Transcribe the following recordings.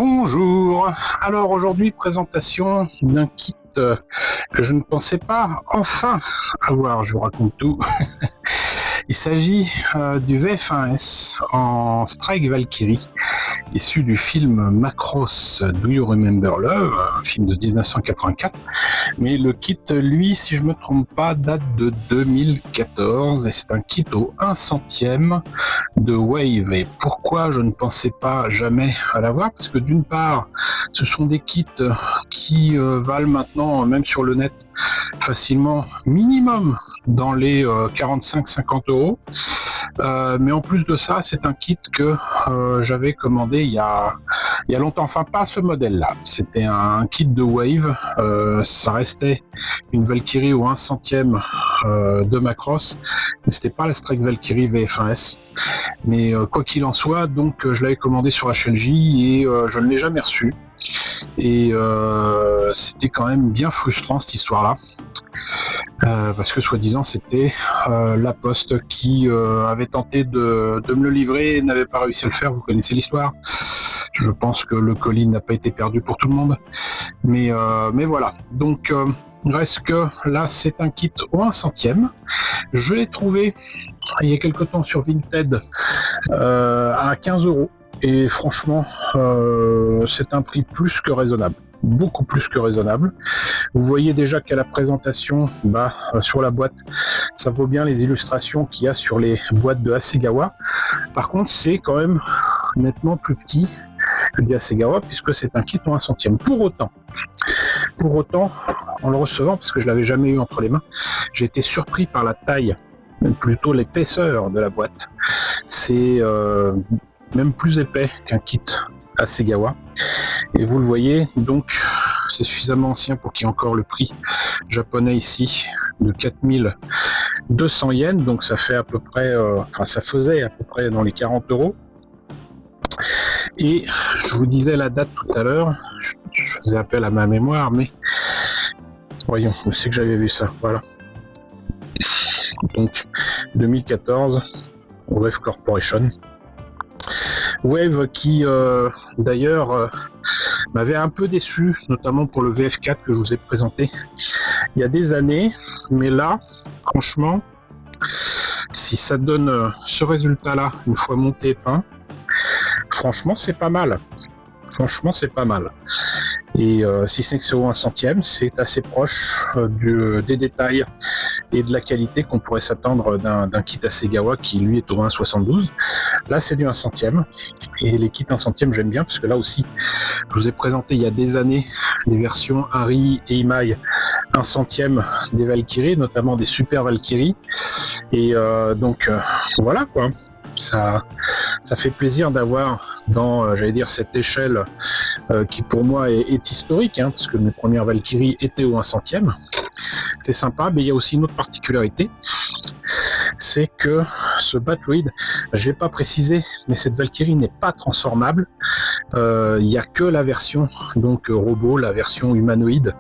Bonjour. Alors aujourd'hui, présentation d'un kit que je ne pensais pas enfin avoir. Je vous raconte tout. Il s'agit du VF1S en Strike Valkyrie, issu du film Macross Do You Remember Love, un film de 1984. Mais le kit, lui, si je ne me trompe pas, date de 2014 et c'est un kit au 1 centième de Wave. Et pourquoi je ne pensais pas jamais à l'avoir? Parce que d'une part, ce sont des kits qui valent maintenant, même sur le net, facilement minimum dans les 45-50 euros. Mais en plus de ça, c'est un kit que j'avais commandé il y a longtemps, enfin pas ce modèle-là. C'était un kit de Wave, ça restait une Valkyrie au 1 centième de Macross, mais c'était pas la Strike Valkyrie VF1S. Mais quoi qu'il en soit, donc je l'avais commandé sur HLJ et je ne l'ai jamais reçu. Et c'était quand même bien frustrant cette histoire-là. Parce que soi-disant c'était la Poste qui avait tenté de me le livrer et n'avait pas réussi à le faire. Vous connaissez l'histoire. Je pense que le colis n'a pas été perdu pour tout le monde. Mais voilà. Donc reste que là c'est un kit au 1 centième. Je l'ai trouvé il y a quelque temps sur Vinted à 15 euros. Et franchement, c'est un prix plus que raisonnable. Beaucoup plus que raisonnable. Vous voyez déjà qu'à la présentation, sur la boîte, ça vaut bien les illustrations qu'il y a sur les boîtes de Hasegawa. Par contre, c'est quand même nettement plus petit que du Hasegawa, puisque c'est un kit en 1 centième. Pour autant, en le recevant, parce que je l'avais jamais eu entre les mains, j'ai été surpris par la taille, plutôt l'épaisseur de la boîte. C'est même plus épais qu'un kit Hasegawa. Et vous le voyez, donc c'est suffisamment ancien pour qu'il y ait encore le prix japonais ici de 4200 yens, donc ça fait à peu près, ça faisait à peu près dans les 40 euros. Et je vous disais la date tout à l'heure, je faisais appel à ma mémoire, mais voyons, je sais que j'avais vu ça, voilà. Donc 2014, Wave Corporation. Wave qui d'ailleurs m'avait un peu déçu, notamment pour le VF4 que je vous ai présenté il y a des années, mais là, franchement, si ça donne ce résultat-là, une fois monté et peint, franchement c'est pas mal. Franchement c'est pas mal. Et si c'est que c'est au 1 centième, c'est assez proche des détails et de la qualité qu'on pourrait s'attendre d'un kit Hasegawa qui lui est au 1,72. Là c'est du 1 centième, et les kits 1 centième j'aime bien, parce que là aussi je vous ai présenté il y a des années les versions Harry et Imai 1 centième des Valkyries, notamment des Super Valkyries, et donc voilà quoi. Ça fait plaisir d'avoir dans, j'allais dire, cette échelle qui pour moi est historique, hein, parce que mes premières Valkyries étaient au 1 centième. C'est sympa, mais il y a aussi une autre particularité, c'est que ce Batloid, je n'ai pas précisé, mais cette Valkyrie n'est pas transformable. Il n'y a que la version donc robot, la version humanoïde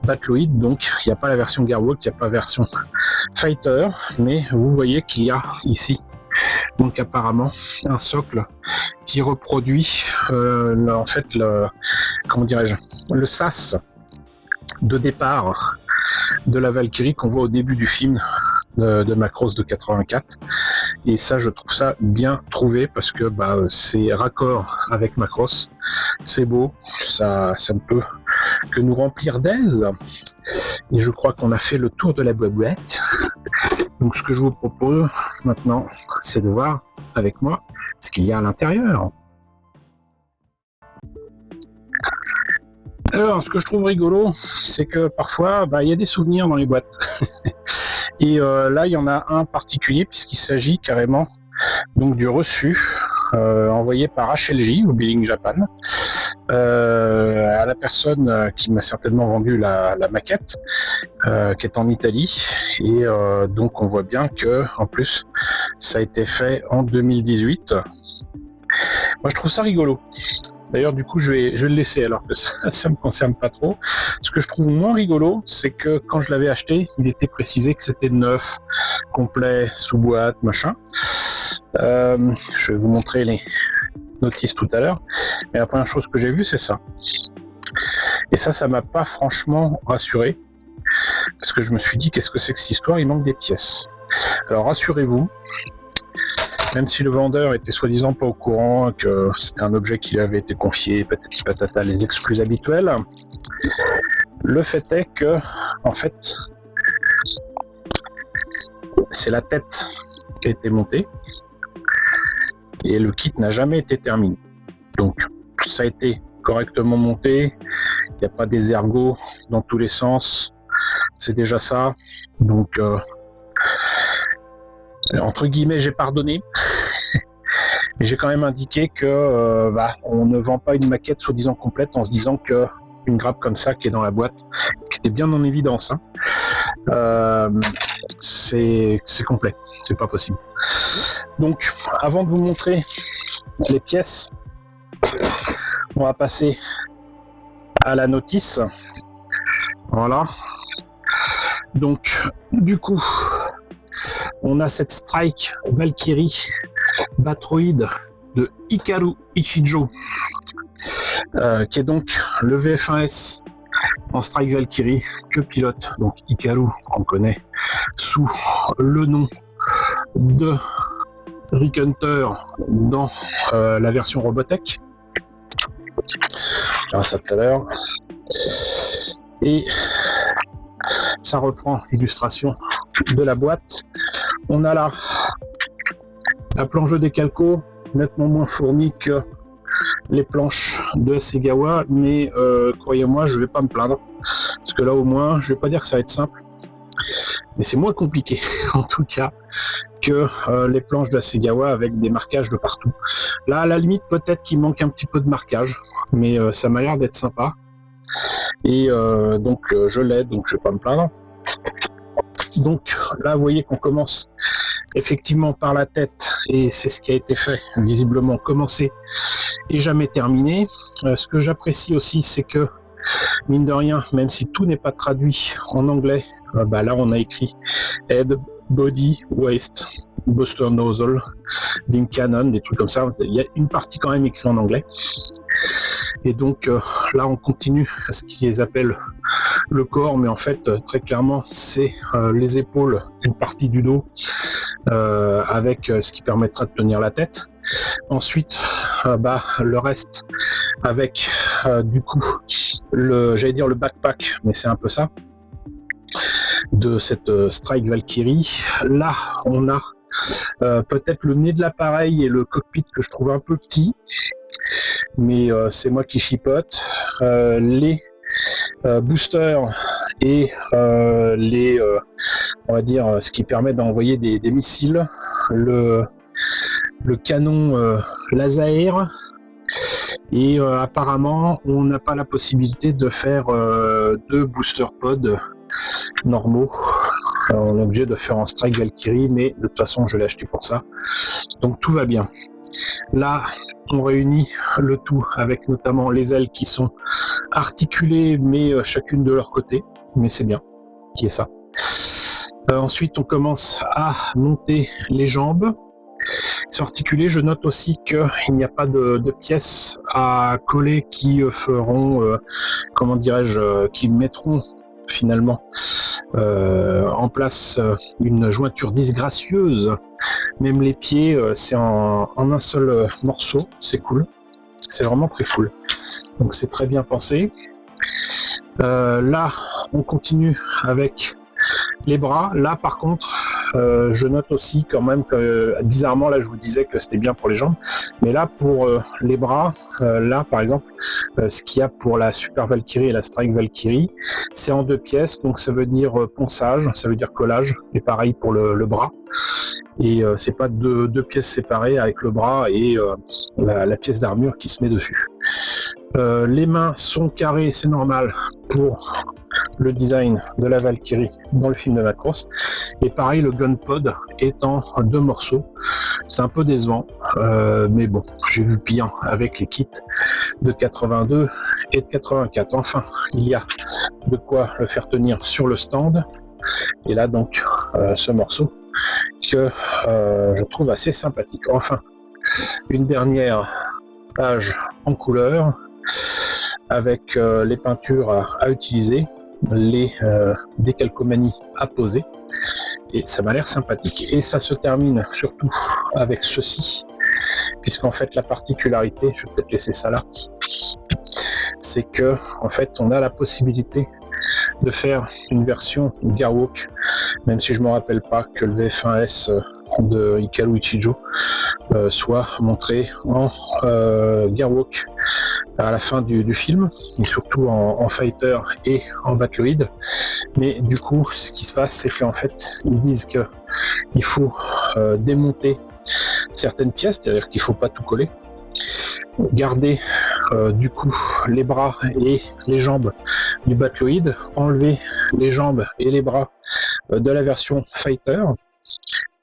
Batloid, donc il n'y a pas la version Gearwalk, il n'y a pas la version Fighter, mais vous voyez qu'il y a ici donc apparemment un socle qui reproduit en fait le sas de départ de la Valkyrie qu'on voit au début du film de Macross de 84, et ça je trouve ça bien trouvé, parce que c'est raccord avec Macross, c'est beau, ça ne peut que nous remplir d'aise, et je crois qu'on a fait le tour de la boîte. Donc ce que je vous propose maintenant, c'est de voir avec moi ce qu'il y a à l'intérieur. Alors, ce que je trouve rigolo, c'est que parfois, il y a des souvenirs dans les boîtes. Et là, il y en a un particulier, puisqu'il s'agit carrément donc du reçu envoyé par HLJ, ou Billing Japan, à la personne qui m'a certainement vendu la maquette, qui est en Italie. Et donc, on voit bien que, en plus, ça a été fait en 2018. Moi, je trouve ça rigolo. D'ailleurs, du coup, je vais le laisser, alors que ça me concerne pas trop. Ce que je trouve moins rigolo, c'est que quand je l'avais acheté, il était précisé que c'était neuf, complet, sous boîte, machin. Je vais vous montrer notice tout à l'heure, mais la première chose que j'ai vue, c'est ça. Et ça m'a pas franchement rassuré, parce que je me suis dit, qu'est-ce que c'est que cette histoire, il manque des pièces. Alors rassurez-vous, même si le vendeur était soi-disant pas au courant que c'était un objet qui lui avait été confié, patati patata, les excuses habituelles, le fait est que, en fait, c'est la tête qui a été montée, et le kit n'a jamais été terminé. Donc ça a été correctement monté, il n'y a pas des ergots dans tous les sens, c'est déjà ça. Donc entre guillemets, j'ai pardonné, mais j'ai quand même indiqué que on ne vend pas une maquette soi-disant complète en se disant que une grappe comme ça qui est dans la boîte, qui était bien en évidence, c'est complet, c'est pas possible. Donc avant de vous montrer les pièces, on va passer à la notice. Voilà. Donc du coup, on a cette Strike Valkyrie Batroid de Hikaru Ichijo, qui est donc le VF1S en Strike Valkyrie que pilote donc Hikaru, qu'on connaît sous le nom de Rick Hunter dans la version Robotech. On verra ça tout à l'heure. Et ça reprend l'illustration de la boîte. On a là la planche de décalco, nettement moins fournie que les planches de Hasegawa, mais croyez-moi, je vais pas me plaindre, parce que là au moins, je vais pas dire que ça va être simple, mais c'est moins compliqué en tout cas que les planches de Hasegawa avec des marquages de partout. Là, à la limite, peut-être qu'il manque un petit peu de marquage, mais ça m'a l'air d'être sympa. Et donc je l'aide, donc je vais pas me plaindre. Donc là, vous voyez qu'on commence effectivement par la tête, et c'est ce qui a été fait, visiblement commencer et jamais terminé. Ce que j'apprécie aussi, c'est que mine de rien, même si tout n'est pas traduit en anglais, là on a écrit Head, Body, Waist, Booster Nozzle, Beam Cannon, des trucs comme ça. Il y a une partie quand même écrite en anglais. Et donc là on continue à ce qu'ils appellent le corps, mais en fait très clairement c'est les épaules, une partie du dos, avec ce qui permettra de tenir la tête. Ensuite le reste avec du coup j'allais dire le backpack, mais c'est un peu ça, de cette Strike Valkyrie. Là on a peut-être le nez de l'appareil et le cockpit que je trouve un peu petit, mais c'est moi qui chipote. Les boosters et on va dire ce qui permet d'envoyer des missiles, le canon laser, et apparemment on n'a pas la possibilité de faire 2 booster pods normaux. On est obligé de faire en Strike Valkyrie, mais de toute façon je l'ai acheté pour ça, donc tout va bien. Là on réunit le tout avec notamment les ailes qui sont articulées, mais chacune de leur côté, mais c'est bien qui est ça. Ensuite on commence à monter les jambes. C'est articulé. Je note aussi qu'il n'y a pas de pièces à coller qui feront, comment dirais-je, qui mettront finalement en place une jointure disgracieuse. Même les pieds, c'est en un seul morceau. C'est cool. C'est vraiment très cool. Donc c'est très bien pensé. Là, on continue avec les bras. Là, par contre, je note aussi quand même que bizarrement, là je vous disais que c'était bien pour les jambes, mais là pour les bras, là par exemple, ce qu'il y a pour la Super Valkyrie et la Strike Valkyrie, c'est en 2 pièces, donc ça veut dire ponçage, ça veut dire collage, et pareil pour le bras. Et c'est pas deux pièces séparées avec le bras et la pièce d'armure qui se met dessus. Les mains sont carrées, c'est normal pour le design de la Valkyrie dans le film de Macross. Et pareil, le gun pod est en 2 morceaux. C'est un peu décevant, mais bon, j'ai vu pire avec les kits de 82 et de 84. Enfin, il y a de quoi le faire tenir sur le stand. Et là donc, ce morceau que je trouve assez sympathique. Enfin, une dernière page en couleur avec les peintures à utiliser, les décalcomanies à poser, et ça m'a l'air sympathique. Et ça se termine surtout avec ceci, puisqu'en fait la particularité, je vais peut-être laisser ça là, c'est que en fait on a la possibilité de faire une version Gearwalk, même si je ne me rappelle pas que le VF1S de Hikaru Ichijo soit montré en Gearwalk à la fin du film, et surtout en Fighter et en Battloid. Mais du coup, ce qui se passe, c'est qu'en fait, ils disent qu'il faut démonter certaines pièces, c'est-à-dire qu'il ne faut pas tout coller, garder du coup les bras et les jambes du Battloid, enlever les jambes et les bras de la version Fighter,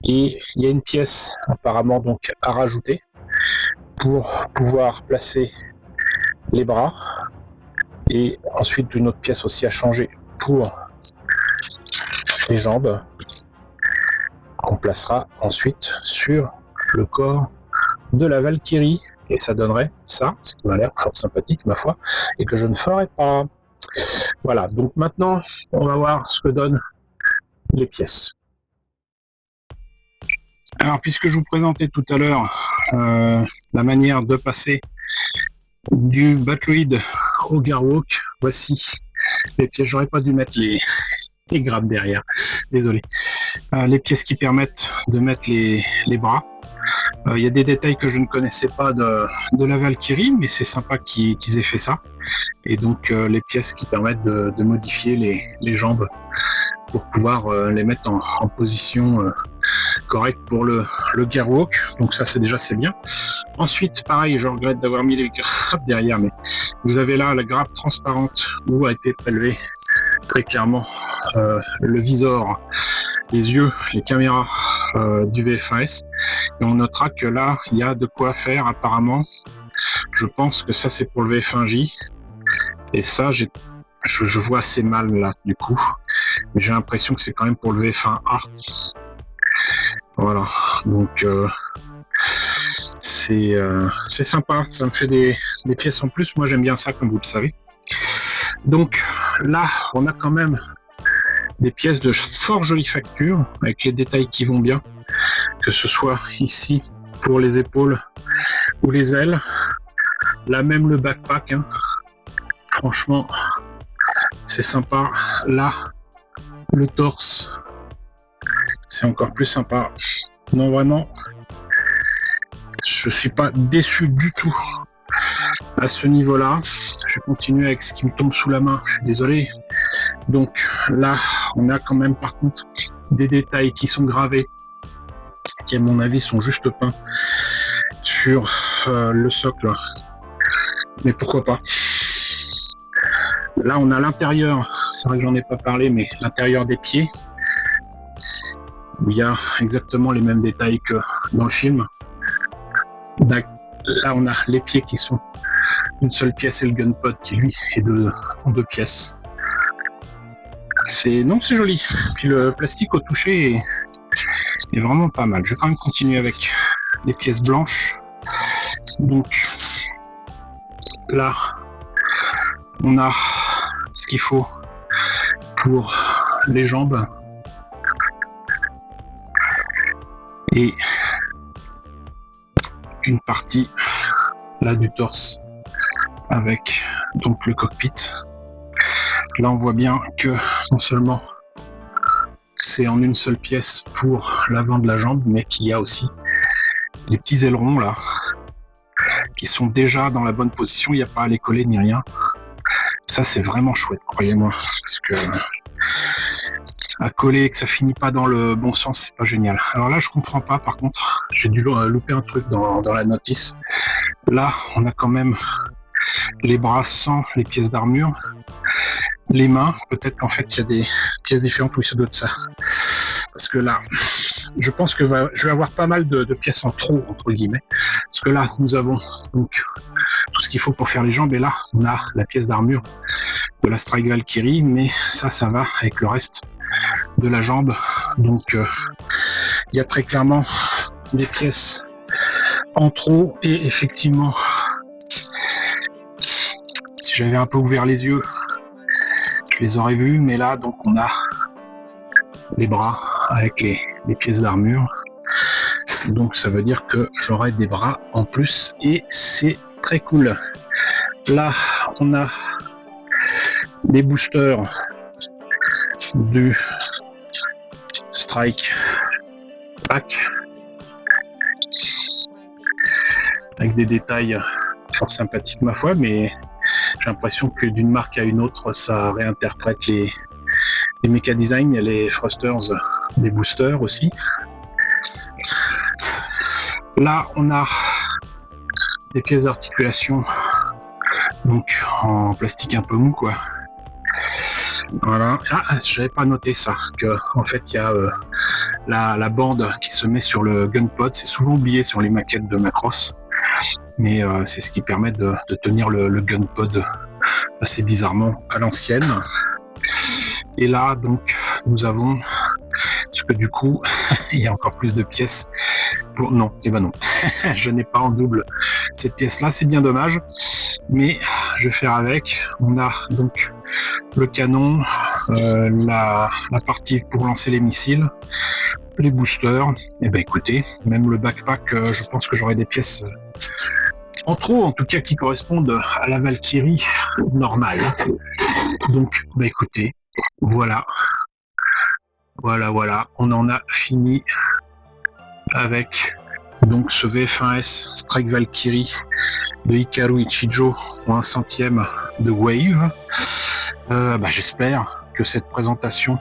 et il y a une pièce apparemment donc à rajouter pour pouvoir placer les bras, et ensuite une autre pièce aussi à changer pour les jambes qu'on placera ensuite sur le corps de la Valkyrie, et ça donnerait ça, ce qui m'a l'air fort sympathique ma foi, et que je ne ferai pas. Voilà, donc maintenant on va voir ce que donnent les pièces. Alors, puisque je vous présentais tout à l'heure la manière de passer du Battloid au Gearwalk, voici les pièces. J'aurais pas dû mettre les grappes derrière, désolé. Les pièces qui permettent de mettre les bras. Il y a des détails que je ne connaissais pas de la Valkyrie, mais c'est sympa qu'ils aient fait ça. Et donc les pièces qui permettent de modifier les jambes pour pouvoir les mettre en position correcte pour le Gearwalk. Donc ça c'est bien. Ensuite, pareil, je regrette d'avoir mis les grappes derrière, mais vous avez là la grappe transparente où a été prélevé très clairement le visor, les yeux, les caméras du VF1S. Et on notera que là, il y a de quoi faire apparemment. Je pense que ça c'est pour le VF1J. Et ça, je vois assez mal là du coup. Mais j'ai l'impression que c'est quand même pour le VF1A. Voilà, donc c'est sympa, ça me fait des pièces en plus. Moi j'aime bien ça, comme vous le savez. Donc là, on a quand même des pièces de fort jolie facture, avec les détails qui vont bien, que ce soit ici pour les épaules ou les ailes. Là même le backpack, hein. Franchement, c'est sympa. Là, le torse, c'est encore plus sympa. Non, vraiment, je suis pas déçu du tout à ce niveau-là. Je vais continuer avec ce qui me tombe sous la main, je suis désolé. Donc là, on a quand même par contre des détails qui sont gravés, qui à mon avis sont juste peints sur le socle. Mais pourquoi pas. Là, on a l'intérieur, c'est vrai que j'en ai pas parlé, mais l'intérieur des pieds, où il y a exactement les mêmes détails que dans le film. Là, on a les pieds qui sont une seule pièce et le gunpod qui, lui, est en deux pièces. C'est joli. Puis le plastique au toucher est vraiment pas mal. Je vais quand même continuer avec les pièces blanches. Donc, là, on a ce qu'il faut pour les jambes. Et une partie là du torse avec donc le cockpit. Là on voit bien que non seulement c'est en une seule pièce pour l'avant de la jambe, mais qu'il y a aussi les petits ailerons là qui sont déjà dans la bonne position, il n'y a pas à les coller ni rien. Ça c'est vraiment chouette, croyez-moi, parce que à coller, que ça finit pas dans le bon sens, c'est pas génial. Alors là, je comprends pas, par contre, j'ai dû louper un truc dans la notice. Là, on a quand même les bras sans les pièces d'armure. Les mains, peut-être qu'en fait, il y a des pièces différentes, oui, ça doit être ça. Parce que là, je pense que je vais avoir pas mal de pièces en trop, entre guillemets. Parce que là, nous avons donc tout ce qu'il faut pour faire les jambes, et là, on a la pièce d'armure de la Strike Valkyrie, mais ça va avec le reste de la jambe. Donc il y a très clairement des pièces en trop, et effectivement j'avais un peu ouvert les yeux, je les aurais vus, mais là, donc, on a les bras avec les pièces d'armure. Donc, ça veut dire que j'aurai des bras en plus et c'est très cool. Là, on a des boosters du Strike Pack avec des détails fort sympathiques ma foi, mais j'ai l'impression que d'une marque à une autre ça réinterprète les méca design. Il y a les thrusters des boosters aussi. Là on a des pièces d'articulation donc en plastique un peu mou quoi. Voilà. Ah, j'avais pas noté ça, que en fait il y a la bande qui se met sur le gunpod. C'est souvent oublié sur les maquettes de Macross, mais c'est ce qui permet de tenir le gunpod assez bizarrement à l'ancienne. Et là donc nous avons, parce que du coup il y a encore plus de pièces pour... non, et ben non, je n'ai pas en double cette pièce là, c'est bien dommage, mais je vais faire avec. On a donc le canon, la partie pour lancer les missiles, les boosters. Et ben écoutez, même le backpack, je pense que j'aurai des pièces en trop, en tout cas qui correspondent à la Valkyrie normale. Donc bah écoutez, voilà, on en a fini avec donc ce VF1S Strike Valkyrie de Hikaru Ichijo pour 1/100 de Wave. J'espère que cette présentation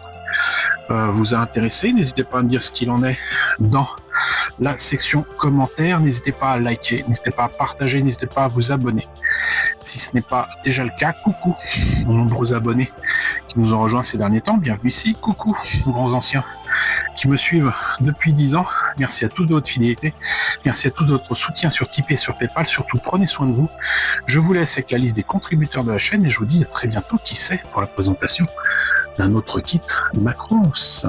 vous a intéressé. N'hésitez pas à me dire ce qu'il en est dans la section commentaires. N'hésitez pas à liker, n'hésitez pas à partager, n'hésitez pas à vous abonner. Si ce n'est pas déjà le cas, coucou aux nombreux abonnés qui nous ont rejoints ces derniers temps. Bienvenue ici, coucou aux grands anciens qui me suivent depuis 10 ans. Merci à tous de votre fidélité. Merci à tous de votre soutien sur Tipeee et sur Paypal. Surtout, prenez soin de vous. Je vous laisse avec la liste des contributeurs de la chaîne et je vous dis à très bientôt, qui sait, pour la présentation d'un autre kit Macross.